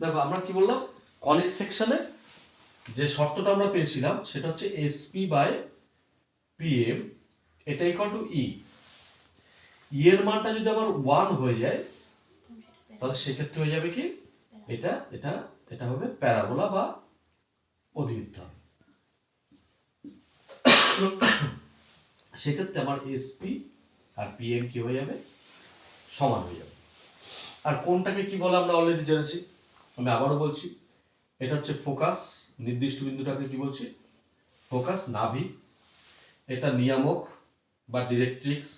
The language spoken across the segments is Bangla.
দেখো আমরা কি বললাম, কনিক সেকশনে যে শর্তটা আমরা পেয়েছিলাম সেটা হচ্ছে এসপি বাই পিএম এটা ইকুয়াল টু ই। এর মানটা যদি আবার 1 হয়ে যায় তাহলে সেক্ষেত্রে হয়ে যাবে কি, এটা এটা এটা হবে প্যারাবোলা বা অধিবৃত্ত হবে। সেক্ষেত্রে আমার এসপি আর পিএম কি হয়ে যাবে, সমান হয়ে যাবে। আর কোনটাকে কি বলে আমরা অলরেডি জেনেছি, আমি আবারও বলছি, এটা হচ্ছে ফোকাস, নির্দিষ্ট বিন্দুটাকে কি বলছি, ফোকাস নাভি। এটা নিয়ামক বা ডিরেক্ট্রিক্স,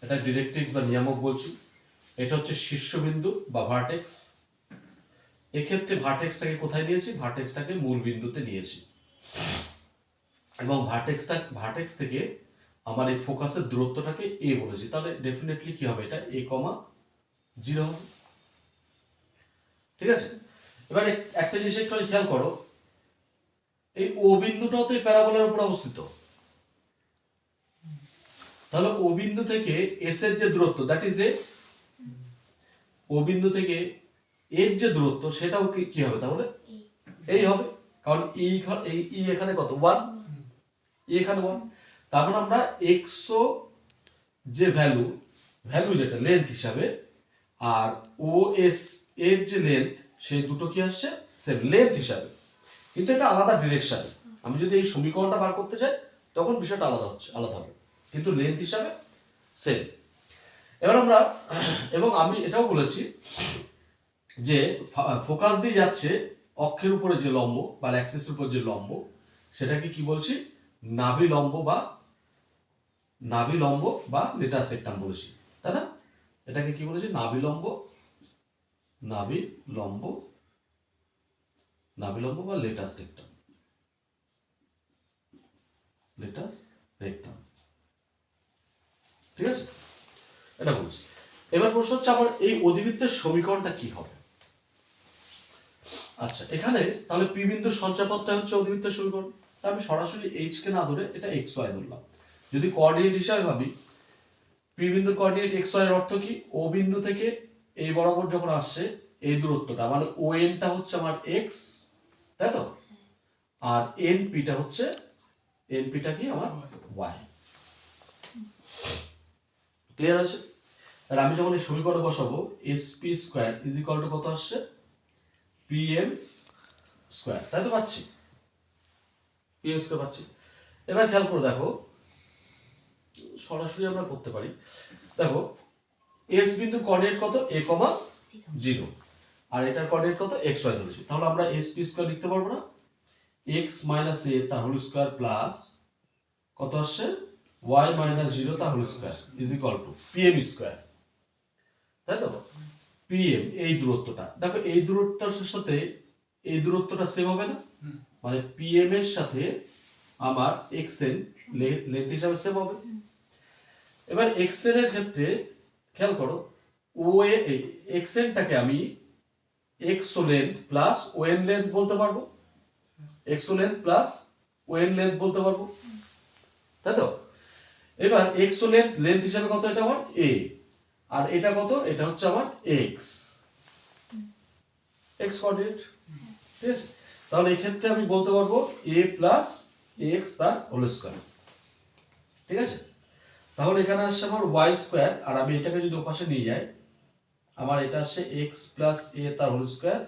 এটা ডিরেক্ট্রিক্স বা নিয়ামক বলছি। এটা হচ্ছে শীর্ষবিন্দু বা ভার্টেক্স। এক্ষেত্রে ভার্টেক্সটাকে কোথায় নিয়েছি, ভার্টেক্সটাকে মূল বিন্দুতে নিয়েছি, এবং ভার্টেক্স থেকে আমার এই ফোকাসের দূরত্বটাকে এ বলেছি। তাহলে ডেফিনেটলি কি হবে, এটা a, 0 হবে। ঠিক আছে, এবারে একটা জিনিস একটু খেয়াল করো, এই ও বিন্দুটাও তো এই প্যারাবোলার উপর অবস্থিত। তাহলে ও বিন্দু থেকে এস এর যে দূরত্ব, দ্যাট ইজ এ, ও বিন্দু থেকে এর যে দূরত্ব সেটাও কি হবে, তাহলে এই হবে, কারণ ই এখানে কত, 1, ই এখানে 1। তারপর আমরা এক্সো যে ভ্যালু যেটা লেন্থ হিসাবে, আর ও এস এর যে লেন্থ, সেই দুটো কি আসছে সেম লেন্থ হিসাবে, কিন্তু এটা আলাদা ডিরেকশন। আমি যদি এই সমীকরণটা বার করতে চাই তখন বিষয়টা আলাদা হবে, কিন্তু লেন্থ হিসাবে সেম। এবার আমরা, এবং আমি এটাও বলেছি যে ফোকাস দিয়ে যাচ্ছে অক্ষের উপরে যে লম্ব বা অ্যাক্সিসের উপর যে লম্ব, সেটাকে কি বলছি, নাভি লম্ব বা লেটার সেক্টাম বলেছি, তাই না? এটাকে কি বলেছি, নাভি লম্ব বা লেটার সেক্টাম। ঠিক আছে, এটা বলছি। এবার প্রশ্ন হচ্ছে আমার এই অধিবৃত্তের সমীকরণটা কি হবে। আচ্ছা, এখানে তাহলে পি বিন্দুর সঞ্চয়পথটা হচ্ছে অধিবৃত্তের সমীকরণ। আমি সরাসরি এইচ কে না ধরে এটা এক্স ওয়াই ধরলাম। যদি কোঅর্ডিনেট হিসাবে ভাবি, পি বিন্দুর কোঅর্ডিনেট এক্স ওয়াই এর অর্থ কি, ও বিন্দু থেকে এই বরাবর যখন আসছে এই দূরত্বটা, মানে ও এনটা হচ্ছে আমার এক্স, তাই তো, আর এন পিটা হচ্ছে, এন পিটা কি আমার ওয়াই। ক্লিয়ার আছে? আর আমি যখন এই সমীকরণে বসাবো, S P square is equal two কত আসছে, পি এম স্কোয়ার, তাই তো পাচ্ছি, পি এম স্কোয়ার পাচ্ছি। এবার খেয়াল করে দেখো, সরাসরি আমরা করতে পারি। দেখো এস বিন্দুর কোঅর্ডিনেট কত, a, 0, আর এটার কোঅর্ডিনেট কত, এক্স ওয়াই ধরেছি। তাহলে আমরা এস পি স্কোয়ার লিখতে পারবো না, এক্স মাইনাস এ তার হোল স্কোয়ার প্লাস কত আসছে, ওয়াই মাইনাস 0 তার whole square is equal to P M square, তাই তো। পি এম এই দূরত্বটা, দেখো এই দূরত্বের সাথে এই দূরত্বটা সেম হবে না, মানে পি এম এর সাথে আমার এক্স এন লেন্থ হিসাবে সেম হবে। এবার এক্স এন এর ক্ষেত্রে খেয়াল করো, ও এক্স এনটাকে আমি XO length plus O N length বলতে পারবো, XO length plus O N length বলতে পারবো, তাই তো। এবার এক্সো লেন্থ হিসাবে কত, এটা আমার এ, আর এটা কত, এটা হচ্ছে আমার এক্স কোঅর্ডিনেট। ঠিক আছে, তাহলে এই ক্ষেত্রে আমি বলতে পারবো এ প্লাস এক্স তার হোল স্কোয়ার। ঠিক আছে, তাহলে এখানে আসছে আমার ওয়াই স্কোয়ার, আর আমি এটাকে যদি ওপাশে নিয়ে যাই, আমার এটা আসছে এক্স প্লাস এ তার whole square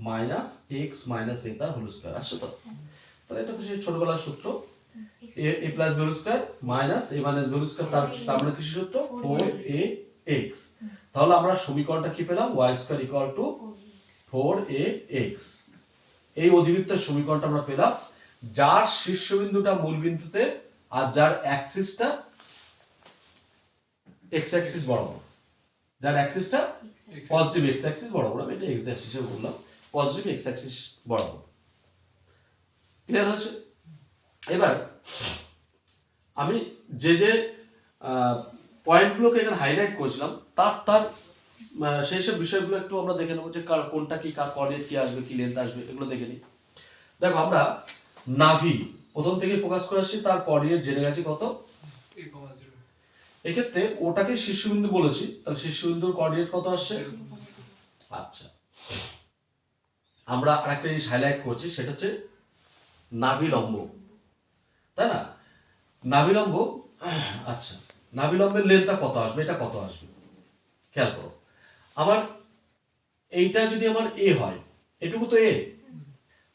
minus x minus a তার হোল স্কোয়ার, আসছে তো। তাহলে এটা তো সেই ছোটবেলার সূত্র, a plus b whole square minus a minus b whole square, তার মানে কি সূত্র, 4a x। তাহলে আমরা সমীকরণটা কি পেলাম, y square equal to 4ax। এই অধিবৃত্তের সমীকরণটা আমরা পেলাম, যার শীর্ষবিন্দুটা মূল বিন্দুতে আর যার অ্যাক্সিসটা এক্স অ্যাক্সিস বরাবর, যার অ্যাক্সিসটা পজিটিভ এক্স অ্যাক্সিস বরাবর, আমি এটা এক্স অ্যাক্সিস হিসেবে বললাম, পজিটিভ এক্স অ্যাক্সিস বরাবর। ক্লিয়ার হচ্ছে? এবার আমি যে পয়েন্টগুলোকে এখানে হাইলাইট করেছিলাম, তার সেই সব বিষয়গুলো একটু আমরা দেখে নেবো, যে কোনটা কি, কার কোঅর্ডিনেট কি আসবে, কি লেন্থ আসবে, এগুলো দেখে নিই। দেখো আমরা নাভি প্রথম থেকে প্রকাশ করে আসছি, তার কোঅর্ডিনেট জেনে গেছি কত, এক্ষেত্রে ওটাকে শীর্ষবিন্দু বলেছি, তাহলে শীর্ষবিন্দুর কোঅর্ডিনেট কত আসছে, আচ্ছা, আমরা আরেকটা জিনিস হাইলাইট করছি, সেটা হচ্ছে নাভিলম্ব, তাই না? নাভিলম্ব, আচ্ছা, নাভিলম্বের লেন্থটা কত আসবে, এটা কত আসবে খেয়াল করো। আমার এইটা যদি আমার এ হয়, এটুকু তো এ,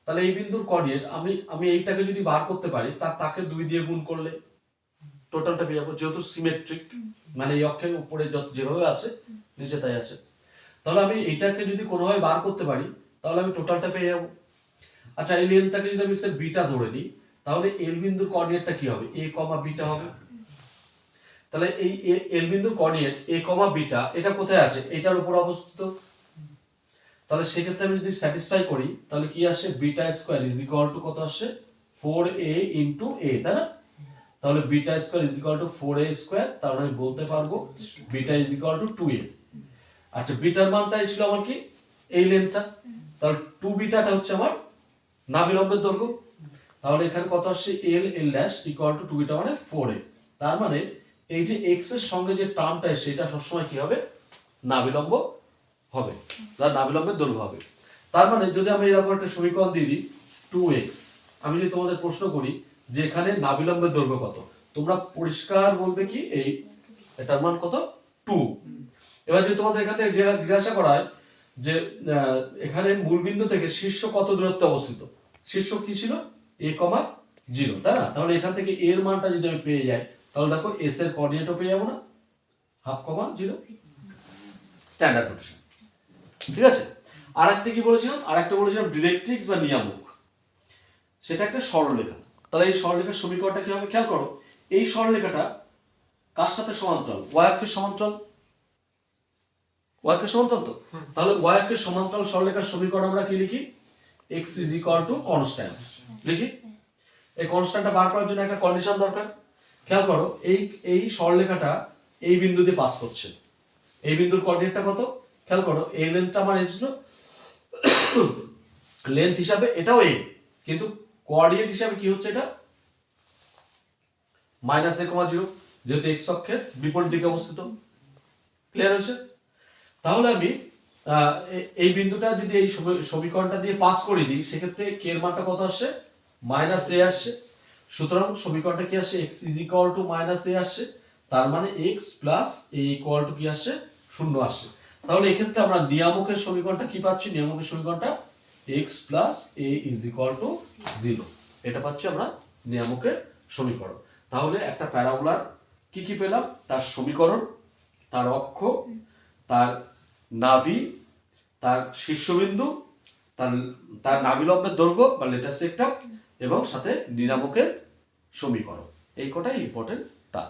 তাহলে এই বিন্দুর কোঅর্ডিনেট আমি এইটাকে যদি বার করতে পারি, তাকে 2 দিয়ে গুণ করলে টোটালটা পেয়ে যাবো, যেহেতু সিমেট্রিক, মানে এই অক্ষের উপরে যেভাবে আছে নিচে তাই আছে। তাহলে আমি এইটাকে যদি কোনোভাবে বার করতে পারি, তাহলে আমি টোটালটা পেয়ে যাবো। আচ্ছা, এই লেন্থটাকে যদি আমি বিটা ধরে নিই, তাহলে এল বিন্দুর কোঅর্ডিনেটটা কি হবে, এ কমা বিটা হবে। তাহলে এই এল বিন্দুর কোঅর্ডিনেট এ কমা বিটা, এটা কোথায় আছে, এটার উপর অবস্থিত। তাহলে সেক্ষেত্রে আমি যদি স্যাটিসফাই করি, তাহলে কি আসে, beta square is equal two কত আসে, 4a ইন্টু এ, তাই না? তাহলে beta square is equal two 4a square, তাহলে আমি বলতে পারবো beta is equal two 2a। আচ্ছা, বিটার মানটা ছিল আমার কি, এই লেন্থটা, তাহলে 2 বিটাটা হচ্ছে আমার নাভিলম্বের দৈর্ঘ্য। তাহলে এখানে কত আসছে, এল এল ড্যাশ ইকুয়াল টু 2 বিটা মানে 4a। তার মানে এই যে এক্স এর সঙ্গে যে টার্মটা এসে, এটা সবসময় কি হবে, নাভিলম্ব হবে, তার নাভিলম্বের দৈর্ঘ্য হবে। তার মানে যদি আমি এরকম একটা সমীকরণ দিয়ে দিই 2x, আমি যদি তোমাদের প্রশ্ন করি যে এখানে নাভিলম্বের দৈর্ঘ্য কত, তোমরা পরিষ্কার বলবে কি, এই এটার মান কত, 2। এবার যদি তোমাদের এখান থেকে জিজ্ঞাসা করা হয় যে এখানে মূলবিন্দু থেকে শীর্ষ কত দূরত্বে অবস্থিত, শীর্ষ কি ছিল, a, 0, তাই না? তাহলে এখান থেকে এর মানটা যদি আমি পেয়ে যাই, তাহলে দেখো s এর কোঅর্ডিনেটও পেয়ে যাবো না, 0.5, স্ট্যান্ডার্ড নোটেশন। ঠিক আছে, আরেকটা কি বলেছিলাম, আরেকটা বলেছিলাম ডিরেক্ট্রিক্স বা নিয়ামক, সেটা একটা সরলরেখা। তাহলে এই সরলরেখার সমীকরণটা কি হবে খেয়াল করো, এই সরলরেখাটা কার সাথে সমান্তরাল, y অক্ষের সমান্তরাল, y অক্ষের সমান্তরাল তো। তাহলে y অক্ষের সমান্তরাল সরলরেখার সমীকরণ আমরা কি লিখি, x is equal to constant লিখি। এই কনস্ট্যান্টটা বার করার জন্য একটা কন্ডিশন দরকার। খেয়াল করো, এই সরলরেখাটা এই বিন্দু দিয়ে পাস করছে, এই বিন্দুর কোঅর্ডিনেটটা কত, খেয়াল করো, এই লেন্থটা আমার এসেছিল লেন্থ হিসাবে, এটাও এ, কিন্তু কোঅর্ডিনেট হিসাবে কি হচ্ছে, এটা -a,0, যেহেতু এক্স অক্ষের বিপরীত দিকে অবস্থিত। ক্লিয়ার হয়েছে? তাহলে আমি এই বিন্দুটা যদি এই সমীকরণটা দিয়ে পাস করে দিই, সেক্ষেত্রে কে এর মানটা কত আসছে, -a আসছে। সুতরাং সমীকরণটা কি আসছে, x is equal two -a আসছে, তার মানে x plus a equal to কি আসছে, 0 আসছে। তাহলে এক্ষেত্রে আমরা নিয়ামকের সমীকরণটা কি পাচ্ছি, নিয়ামকের সমীকরণটা x plus a is equal two 0, এটা পাচ্ছি আমরা নিয়ামকের সমীকরণ। তাহলে একটা প্যারাবোলার কি কি পেলাম, তার সমীকরণ, তার অক্ষ, তার নাভি, তার শীর্ষবিন্দু, তার নাভিলম্বের দৈর্ঘ্য বা লেটার সেক্টর, এবং সাথে নিয়ামকের সমীকরণ। এই কটাই ইম্পর্টেন্ট টা।